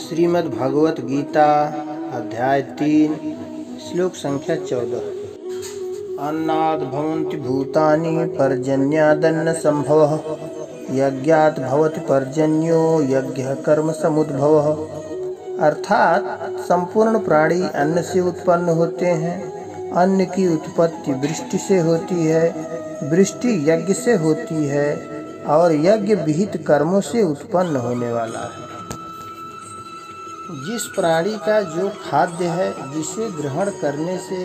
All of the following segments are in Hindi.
श्रीमद् भागवत गीता अध्याय 3 श्लोक संख्या 14। अन्नाद् भवन्ति भूतानि पर्जन्यादन्न संभवः यज्ञात् भवति पर्जन्यो यज्ञः कर्म समुद्भवः। अर्थात संपूर्ण प्राणी अन्न से उत्पन्न होते हैं। अन्न की उत्पत्ति वृष्टि से होती है, वृष्टि यज्ञ से होती है और यज्ञ विहित कर्मों से उत्पन्न होने वाला है। जिस प्राणी का जो खाद्य है, जिसे ग्रहण करने से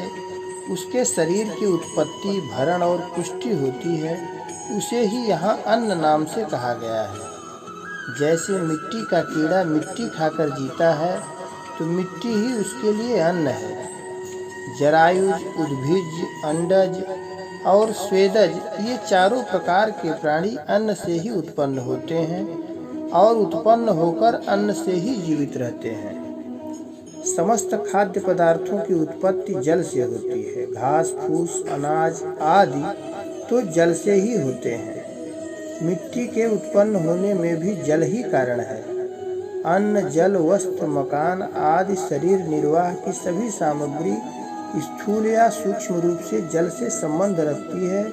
उसके शरीर की उत्पत्ति, भरण और पुष्टि होती है, उसे ही यहाँ अन्न नाम से कहा गया है। जैसे मिट्टी का कीड़ा मिट्टी खाकर जीता है, तो मिट्टी ही उसके लिए अन्न है। जरायुज, उद्भिज, अंडज और स्वेदज, ये चारों प्रकार के प्राणी अन्न से ही उत्पन्न होते हैं और उत्पन्न होकर अन्न से ही जीवित रहते हैं। समस्त खाद्य पदार्थों की उत्पत्ति जल से होती है। घास फूस, अनाज आदि तो जल से ही होते हैं। मिट्टी के उत्पन्न होने में भी जल ही कारण है। अन्न, जल, वस्त्र, मकान आदि शरीर निर्वाह की सभी सामग्री स्थूल या सूक्ष्म रूप से जल से संबंध रखती है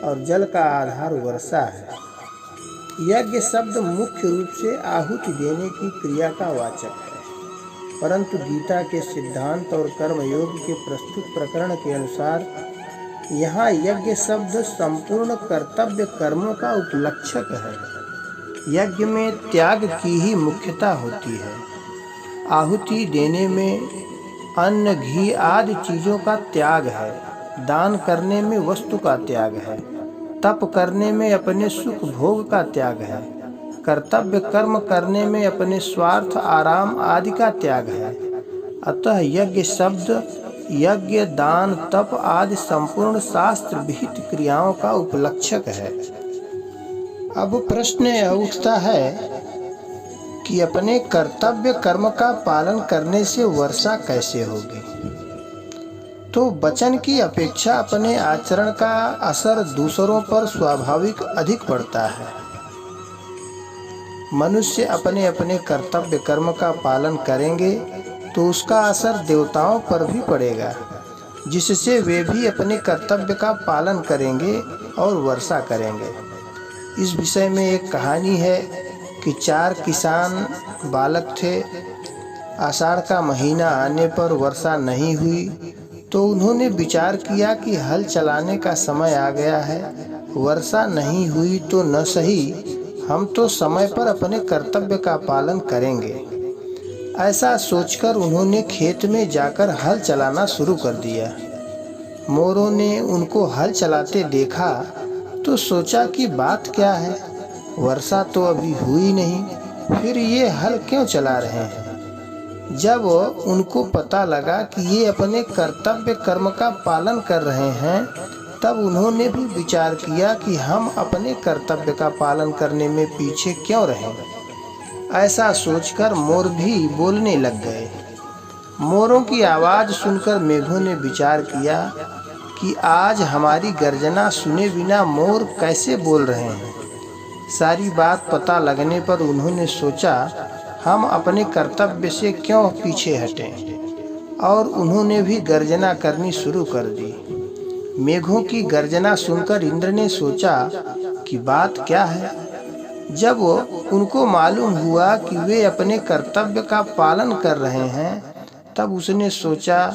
और जल का आधार वर्षा है। यज्ञ शब्द मुख्य रूप से आहुति देने की क्रिया का वाचक है, परंतु गीता के सिद्धांत और कर्मयोग के प्रस्तुत प्रकरण के अनुसार यहाँ यज्ञ शब्द संपूर्ण कर्तव्य कर्मों का उपलक्षक है। यज्ञ में त्याग की ही मुख्यता होती है। आहुति देने में अन्न, घी आदि चीजों का त्याग है। दान करने में वस्तु का त्याग है। तप करने में अपने सुख भोग का त्याग है। कर्तव्य कर्म करने में अपने स्वार्थ, आराम आदि का त्याग है। अतः यज्ञ शब्द यज्ञ, दान, तप आदि संपूर्ण शास्त्र विहित क्रियाओं का उपलक्षक है। अब प्रश्न यह उठता है कि अपने कर्तव्य कर्म का पालन करने से वर्षा कैसे होगी। तो वचन की अपेक्षा अपने आचरण का असर दूसरों पर स्वाभाविक अधिक पड़ता है। मनुष्य अपने अपने कर्तव्य कर्म का पालन करेंगे तो उसका असर देवताओं पर भी पड़ेगा, जिससे वे भी अपने कर्तव्य का पालन करेंगे और वर्षा करेंगे। इस विषय में एक कहानी है कि 4 किसान बालक थे। आषाढ़ का महीना आने पर वर्षा नहीं हुई तो उन्होंने विचार किया कि हल चलाने का समय आ गया है। वर्षा नहीं हुई तो न सही, हम तो समय पर अपने कर्तव्य का पालन करेंगे। ऐसा सोचकर उन्होंने खेत में जाकर हल चलाना शुरू कर दिया। मोरों ने उनको हल चलाते देखा तो सोचा कि बात क्या है, वर्षा तो अभी हुई नहीं, फिर ये हल क्यों चला रहे हैं। जब उनको पता लगा कि ये अपने कर्तव्य कर्म का पालन कर रहे हैं, तब उन्होंने भी विचार किया कि हम अपने कर्तव्य का पालन करने में पीछे क्यों रहें। ऐसा सोचकर मोर भी बोलने लग गए। मोरों की आवाज़ सुनकर मेघों ने विचार किया कि आज हमारी गर्जना सुने बिना मोर कैसे बोल रहे हैं। सारी बात पता लगने पर उन्होंने सोचा हम अपने कर्तव्य से क्यों पीछे हटें, और उन्होंने भी गर्जना करनी शुरू कर दी। मेघों की गर्जना सुनकर इंद्र ने सोचा कि बात क्या है। जब उनको मालूम हुआ कि वे अपने कर्तव्य का पालन कर रहे हैं, तब उसने सोचा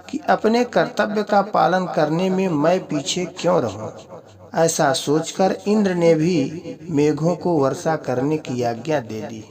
कि अपने कर्तव्य का पालन करने में मैं पीछे क्यों रहूं। ऐसा सोचकर इंद्र ने भी मेघों को वर्षा करने की आज्ञा दे दी।